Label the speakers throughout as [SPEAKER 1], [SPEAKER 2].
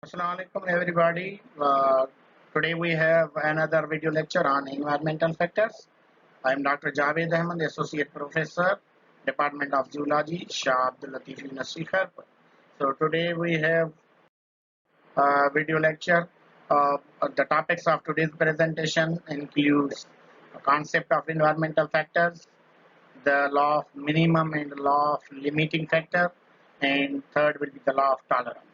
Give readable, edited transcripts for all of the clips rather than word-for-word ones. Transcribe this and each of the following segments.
[SPEAKER 1] Assalamualaikum everybody. Today we have another video lecture on environmental factors. I am Dr. Javed Ahmed, Associate Professor, Department of Zoology, Shah Abdul Latif University, Kharpur. So today we have a video lecture. The topics of today's presentation includes the concept of environmental factors, the law of minimum and law of limiting factor, and third will be the law of tolerance.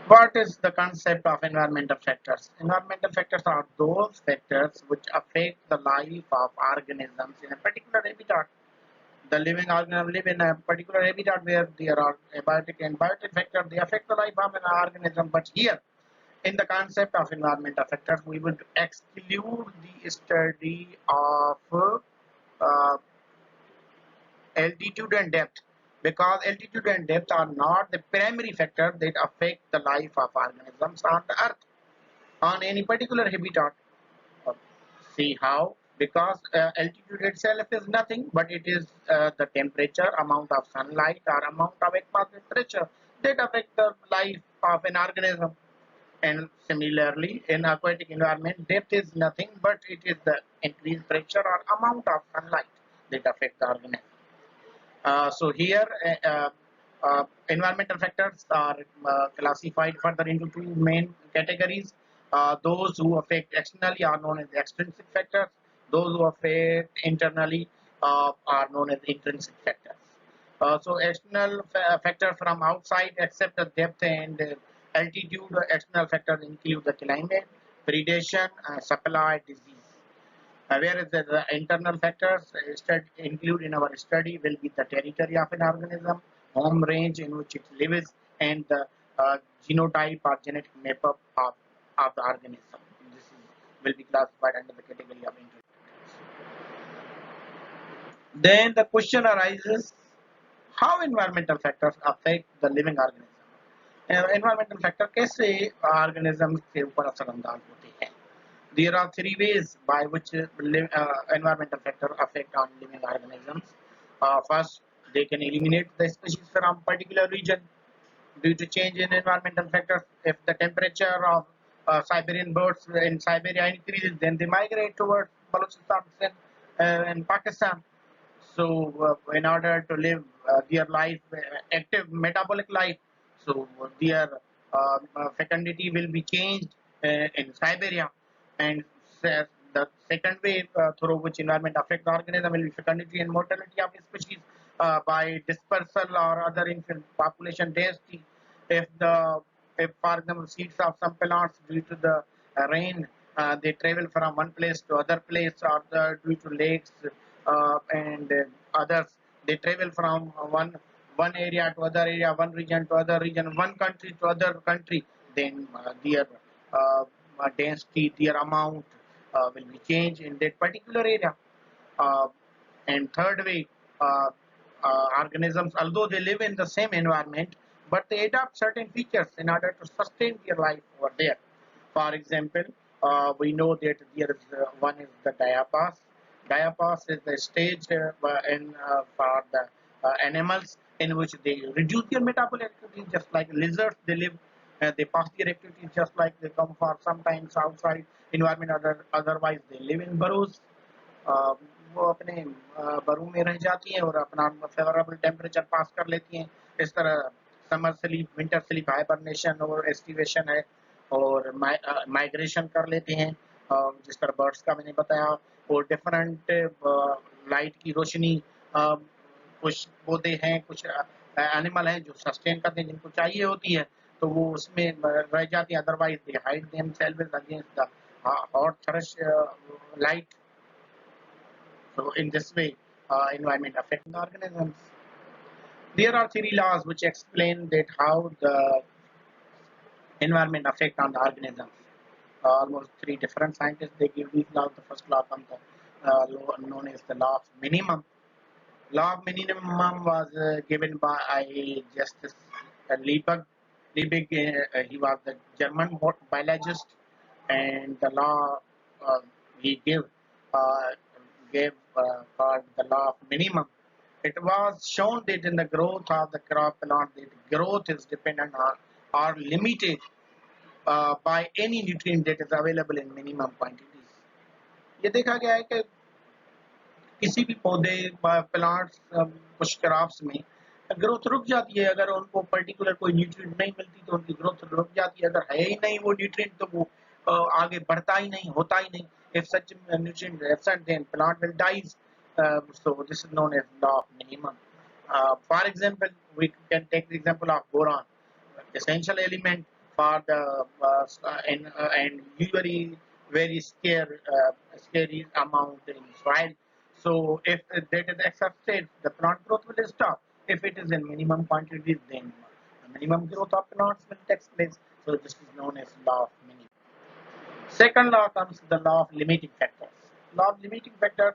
[SPEAKER 1] What is the concept of environmental factors? Environmental factors are those factors which affect the life of organisms in a particular habitat. The living organisms live in a particular habitat where there are abiotic and biotic factors. They affect the life of an organism. But here, in the concept of environmental factors, we would exclude the study of uh, altitude and depth, because altitude and depth are not the primary factor that affect the life of organisms on the earth on any particular habitat. See how? Because altitude itself is nothing, but it is the temperature, amount of sunlight, or amount of atmospheric pressure that affect the life of an organism. And similarly, in aquatic environment, depth is nothing, but it is the increased pressure or amount of sunlight that affect the organism. So here, environmental factors are classified further into two main categories. Those who affect externally are known as extrinsic factors. Those who affect internally are known as intrinsic factors. So external factors from outside, except the depth and altitude, external factors include the climate, predation, supply, disease. Whereas the internal factors include in our study will be the territory of an organism, home range in which it lives, and the genotype or genetic makeup of the organism. This will be classified under the category of internal factors. Then the question arises, how environmental factors affect the living organism? Environmental factor कैसे organisms के ऊपर असरअंदाज होते हैं? There are three ways by which environmental factors affect on living organisms. First, they can eliminate the species from particular region due to change in environmental factors. If the temperature of Siberian birds in Siberia increases, then they migrate towards Balochistan and Pakistan. So, in order to live their life, active metabolic life, so their fecundity will be changed in Siberia, and the second way through which environment affects the organism will be fecundity and mortality of the species by dispersal or other population density. If the if for example seeds of some plants due to the rain they travel from one place to other place, or due to lakes and others, they travel from one area to other area, one region to other region, one country to other country, then their density, their amount will be changed in that particular area. Uh, and third way, uh, organisms, although they live in the same environment, but they adopt certain features in order to sustain their life over there. For example, we know that there is one is the diapause. Diapause is the stage for the animals in which they reduce their metabolic activity, just like lizards. They live, they pass their activities just like they come for sometimes outside environment. Otherwise, they live in burrows. वो अपने बरू में रह जाती हैं और अपना favourable temperature पास कर लेती हैं. इस तरह summer sleep, winter sleep, hibernation और एस्टिवेशन है, और माइग्रेशन कर लेते हैं. जिस तरह बर्ड्स का मैंने बताया, और डिफरेंट लाइट की रोशनी, कुछ पौधे हैं, कुछ एनिमल हैं जो सस्टेन करते हैं, जिनको चाहिए होती है, तो वो उसमें रह जाती है. Otherwise they hide themselves against the hot thrust light. So in this way, environment affects the organisms. There are three laws which explain that how the environment affect on the organisms. Almost three different scientists they give these laws. The first law comes law known as the law of minimum. Law of minimum was given by Justice Liebig. Liebig, he was the German biologist, and the law he uh, gave called the law of minimum. It was shown that in the growth of the crop plant, that growth is dependent on or limited by any nutrient that is available in minimum quantities. ये देखा गया है कि किसी भी पौधे plants कुछ crops में ग्रोथ रुक जाती है अगर उनको पर्टिकुलर कोई न्यूट्रिएंट नहीं मिलती तो उनकी ग्रोथ रुक जाती है अगर है ही नहीं वो न्यूट्रिएंट तो वो आगे बढ़ता ही नहीं होता ही नहीं if such nutrient is absent then plant will dies so this is known as law of minimum for example we can take the example of boron essential element for the and usually very scary amount in soil. So if that is accepted, the plant growth will stop. If it is in minimum quantities, then the minimum growth of plants will take place. So this is known as law of minimum. Second law comes the law of limiting factors. Law of limiting factors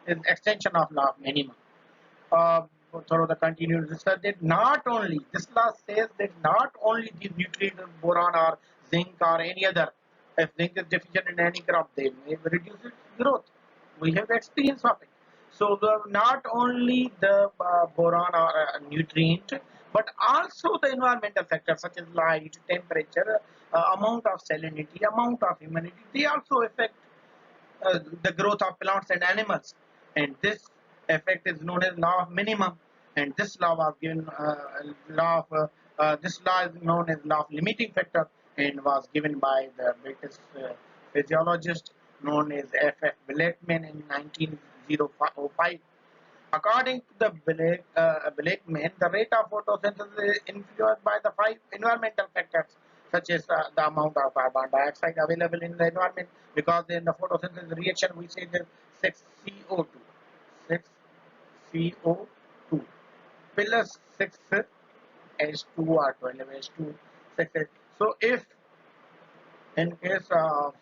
[SPEAKER 1] is extension of law of minimum. Through the continuous research that not only this law says that not only these nutrients boron or zinc or any other if zinc is deficient in any crop they may reduce its growth we have experience of it so not only the boron or nutrient but also the environmental factors such as light temperature amount of salinity amount of humidity they also affect the growth of plants and animals and this effect is known as law of minimum and this law was given this law is known as law of limiting factor and was given by the British physiologist known as F.F. Blackman in 1905. According to the Blackman, the rate of photosynthesis is influenced by the 5 environmental factors such as the amount of carbon dioxide available in the environment because in the photosynthesis reaction we say that 6CO2 6CO2 plus 6H2 or 12H2 6H. So if in case of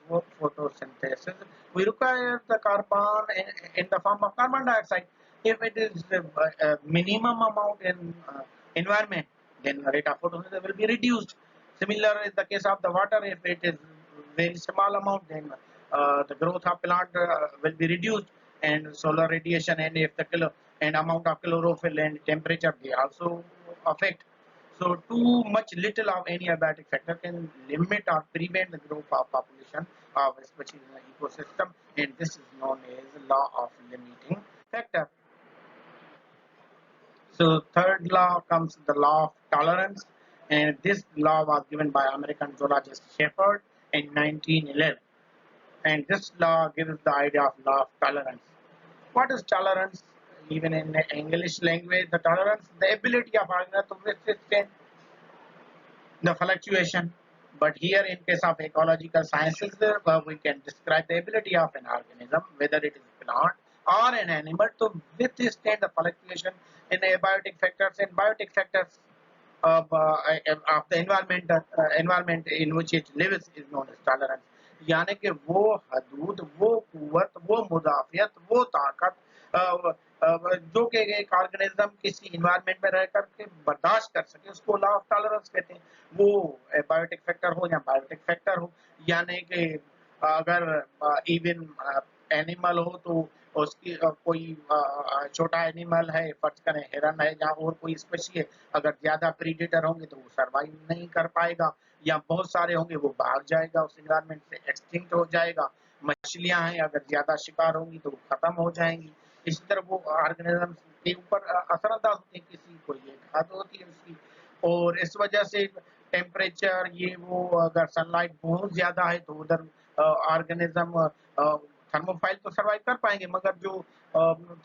[SPEAKER 1] photosynthesis, we require the carbon in the form of carbon dioxide. If it is a minimum amount in environment, then the rate of photosynthesis will be reduced. Similar is the case of the water. If it is very small amount, then the growth of plant will be reduced, and solar radiation and if the amount of chlorophyll and temperature they also affect. So too much little of any abiotic factor can limit or prevent the growth of population of a species in the ecosystem and this is known as law of limiting factor. So third law comes the law of tolerance and this law was given by American zoologist Shepherd in 1911 and this law gives the idea of law of tolerance. What is tolerance? Even in the English language, the tolerance, the ability of organism to withstand the fluctuation. But here in case of ecological sciences, we can describe the ability of an organism, whether it is plant or an animal, to withstand the fluctuation in abiotic factors and biotic factors of the environment in which it lives is known as tolerance. यानी कि वो हदूद वो कुव्वत वो मुदाफियत वो ताकत जो कि एक ऑर्गेनिज्म किसी इन्वायरमेंट में रह करके बर्दाश्त कर सके उसको लॉ ऑफ टॉलरेंस कहते हैं वो बायोटिक फैक्टर हो या बायोटिक फैक्टर हो यानी कि अगर इवन एनिमल हो तो उसकी कोई छोटा एनिमल है फर्ज करें हिरन है या और कोई स्पेशी है अगर ज्यादा प्रीडेटर होंगे तो वो सर्वाइव नहीं कर पाएगा या बहुत सारे होंगे वो भाग जाएगा उस एनवायरनमेंट से एक्सटिंक्ट हो जाएगा मछलियां हैं अगर ज्यादा शिकार होंगी तो वो खत्म हो जाएंगी इसी तरह वो ऑर्गेनिज्म के ऊपर असरअंदाज होते हैं किसी को ये हद होती है उसकी और इस वजह से टेम्परेचर ये वो अगर सनलाइट बहुत ज्यादा है तो उधर ऑर्गेनिज्म थर्मोफाइल तो सर्वाइव कर पाएंगे मगर जो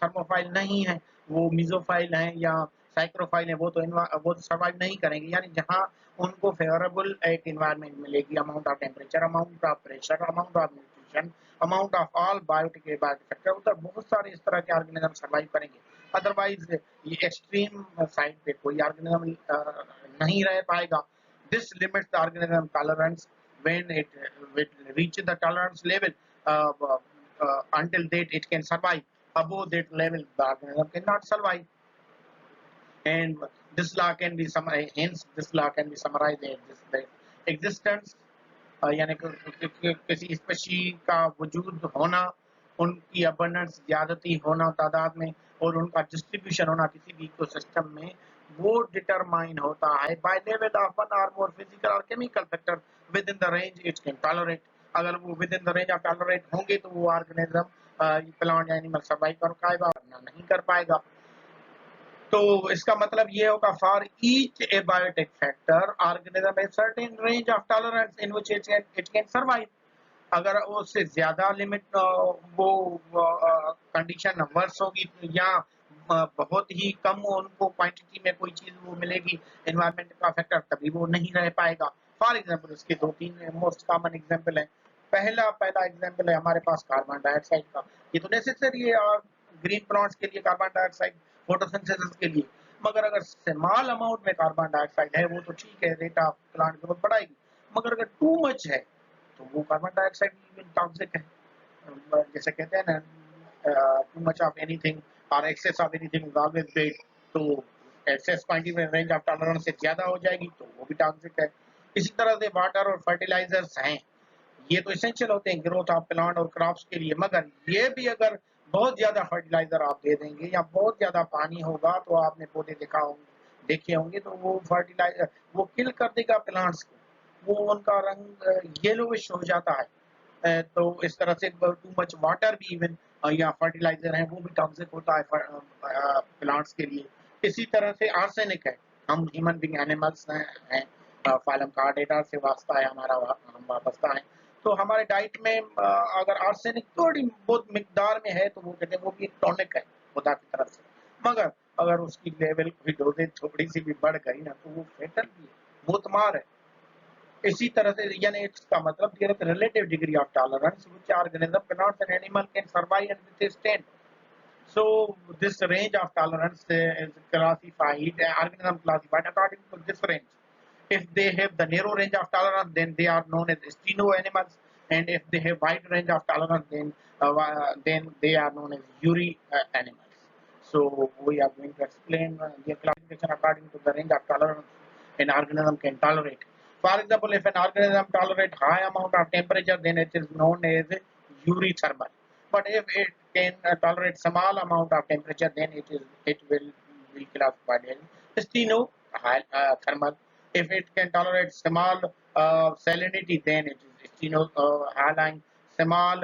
[SPEAKER 1] थर्मोफाइल नहीं है वो मिजोफाइल है या साइक्रोफाइल है वो तो सर्वाइव नहीं करेंगे यानी जहाँ उनको फेवरेबल एक एनवायरनमेंट मिलेगी amount of temperature amount of pressure amount of nutrition amount of all biotic factor उधर बहुत सारे इस तरह के ऑर्गेनिज्म सर्वाइव करेंगे अदरवाइज ये एक्सट्रीम साइड पे कोई ऑर्गेनिज्म नहीं रह पाएगा this limits the organism tolerance when it will reach the tolerance level until that it can survive above that level the organism cannot survive and this law can be summarized hence this law can be summarized as this the existence यानी कि किसी species का वजूद होना उनकी abundance ज्यादती होना तादाद में और उनका डिस्ट्रीब्यूशन होना किसी भी इकोसिस्टम में, वो डिटरमाइन होता है बाय लेवल ऑफ वन और मोर फिजिकल और chemical factor with in the range it can tolerate. अगर वो with in the range of tolerate होंगे तो वो ऑर्गेनिज्म प्लांट एनिमल सर्वाइव कर पाएगा, वरना नहीं कर पाएगा। तो इसका मतलब ये होगा for each abiotic factor organism has certain range of tolerance in which it can survive. अगर उससे ज्यादा लिमिट वो कंडीशन वर्स होगी या बहुत ही कम उनको क्वांटिटी में कोई चीज वो मिलेगी एनवायरमेंट का फैक्टर, तभी वो नहीं रह पाएगा। फॉर एग्जांपल इसके दो तीन मोस्ट कॉमन एग्जांपल है। पहला एग्जांपल है हमारे पास कार्बन डाइऑक्साइड का। ये तो नेसेसरी है और ग्रीन प्लांट्स के लिए कार्बन डाइऑक्साइड फोटोसिंथेसिस के लिए, मगर अगर स्मॉल अमाउंट में कार्बन डाइऑक्साइड है वो तो ठीक है, रेट ऑफ प्लांट ग्रोथ बढ़ाएगी। मगर अगर टू मच है तो वो कार्बन डाइऑक्साइड टॉक्सिक है। जैसे कहते हैं ना, टू मच ऑफ एनीथिंग और excess of anything is always bad. तो एक्सेस क्वांटिटी में रेंज ऑफ टॉलरेंस से ज्यादा हो जाएगी तो वो भी टॉक्सिक है। इसी तरह से वाटर और फर्टिलाइजर्स हैं, ये तो एसेंशियल होते हैं ग्रोथ ऑफ प्लांट और क्रॉप्स के लिए, मगर ये भी अगर बहुत ज्यादा फर्टिलाइजर आप दे देंगे या बहुत ज्यादा पानी होगा तो आपने पौधे देखे होंगे तो वो फर्टिलाइजर वो किल कर देगा प्लांट्स को, वो उनका रंग येलोविश हो जाता है। तो इस तरह से टू मच वाटर भी इवन या फर्टिलाइजर है वो भी टॉक्सिक होता है प्लांट्स के लिए। इसी तरह से आर्सेनिक है, हम ह्यूमन बीइंग एनिमल्स हैं, फाइलम कार्डेटा से वास्ता है हमारा, हम वाबस्ता हैं। तो हमारे डाइट में अगर आर्सेनिक थोड़ी बहुत मिकदार में है तो वो कहते हैं वो भी एक टॉनिक है खुदा की तरफ से। मगर अगर उसकी लेवल की डोजेज थोड़ी सी भी बढ़ गई ना तो वो फेटल भी है, बहुत मार है। इसी तरह से यानी इसका मतलब there is a relative degree of tolerance which organism cannot an animal can survive and withstand. So this range of tolerance is classified, organism classified according to this range. If they have the narrow range of tolerance, then they are known as steno animals, and if they have wide range of tolerance, then they are known as uri animals. So we are going to explain the classification according to the range of tolerance an organism can tolerate. For example, if an organism tolerate high amount of temperature, then it is known as eurythermal. But if it can tolerate small amount of temperature, then it will be classified as thermal. If it can tolerate small salinity, then it is stenohaline. Small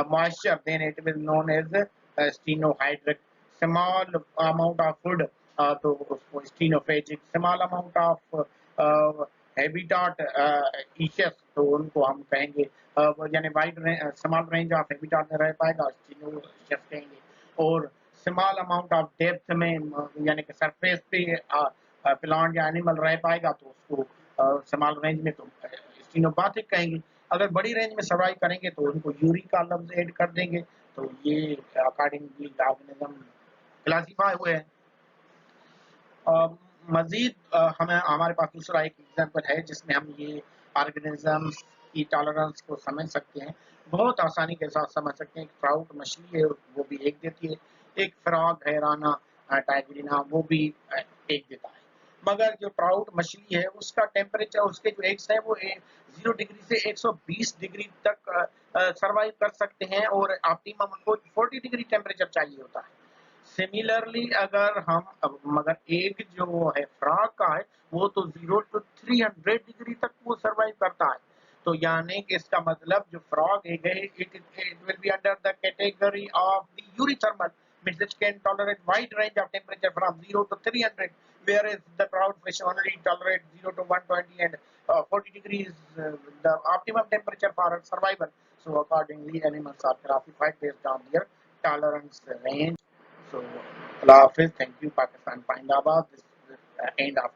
[SPEAKER 1] moisture, then it will known as stenohydric. Small amount of food, तो उसको स्टीनोफेजिक। Small amount of habitat इशेस, तो उनको हम कहेंगे यानी wide small range of habitat में रह पाएगा, स्टीनोइशेस कहेंगे। और स्मॉल अमाउंट ऑफ डेप्थ में यानी कि सरफेस पे प्लांट या एनिमल रह पाएगा तो उसको स्मॉल रेंज में तो स्टीनोबाथिक कहेंगे। अगर बड़ी रेंज में सर्वाइव करेंगे तो उनको यूरी का लफ्ज ऐड कर देंगे। तो ये अकॉर्डिंगली ऑर्गेनिज्म क्लासीफाई हुए हैं। मजीद हमें हमारे पास दूसरा एक एग्जांपल है जिसमें हम ये ऑर्गेनिजम्स की टॉलरेंस को समझ सकते हैं, बहुत आसानी के साथ समझ सकते हैं। एक ट्राउट मछली है वो भी एक देती है, एक फ्रॉग है राना टाइग्रिना वो भी एक देता है। मगर जो ट्राउट मछली है उसका टेम्परेचर, उसके जो एग्स है वो 0 डिग्री से 120 डिग्री तक सर्वाइव कर सकते हैं और ऑप्टिमम उनको 40 डिग्री टेम्परेचर चाहिए होता है। सिमिलरली अगर हम मगर एक जो है फ्रॉग का है वो तो 0 to 300 डिग्री तक वो सर्वाइव करता है। तो यानी कि इसका मतलब जो फ्रॉग है it will be under the category of the eurythermal means it can tolerate wide range of temperature from 0 to 300, whereas the trout fish only tolerate 0 to 120 and 40 degrees the optimum temperature for survival. So accordingly animals are classified based on their tolerance range. So, Allah Hafiz, thank you, Pakistan Pindabad. This is the end of